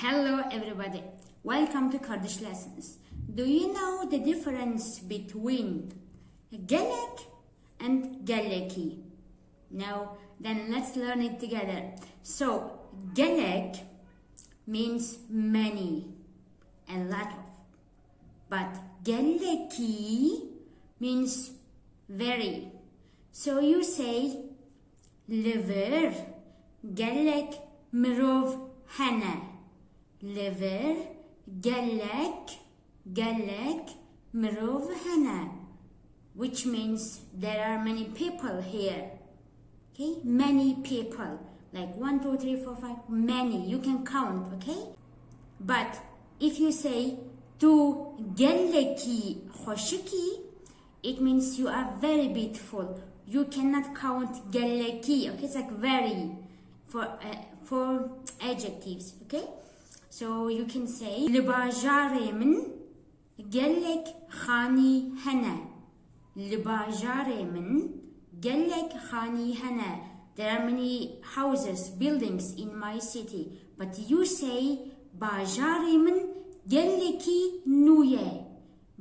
Hello everybody, welcome to Kurdish lessons. Do you know the difference between GELEK and GELEKİ? No? Then let's learn it together. So, GELEK means many, a lot of. But GELEKİ means very. So you say, liver, GELEK mirov hene. Liver, GELEK mirov hene. Which means there are many people here. Okay, many people. Like 1, 2, 3, 4, 5, many. You can count, okay? But if you say to GELEKİ hoşiki, it means you are very beautiful. You cannot count GELEKİ, okay? It's like very for adjectives, okay? So you can say Libajaremin GELEK khani hene. Libajaremin GELEK khani hene. There are many houses, buildings in my city, but you say Bajaremin GELEKİ nuye.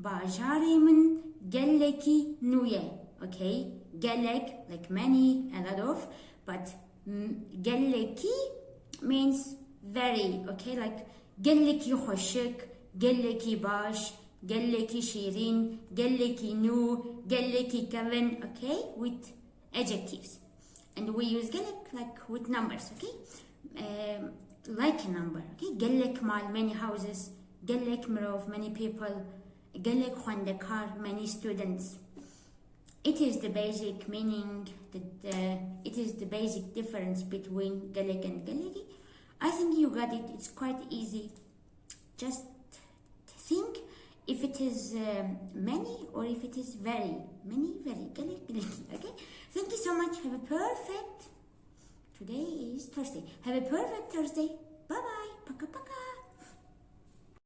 Bajaremin GELEKİ nuye. Okay, GELEK like many, a lot of, but GELEKİ means very, okay, like GELEKİ hoşik, GELEKİ baş, GELEKİ şirin, GELEKİ nu, GELEKİ kevin, okay, with adjectives. And we use GELEK like with numbers, okay, like a number, okay, GELEK mal, many houses, GELEK mirov, many people, GELEK khwandekar, many students. It is the basic meaning, it is the basic difference between GELEK and GELEKİ. I think you got it, it's quite easy. Just think if it is many or if it is very. Many, very, GELEK, GELEKİ, okay? Thank you so much, have a perfect, today is Thursday. Have a perfect Thursday. Bye-bye, paka paka.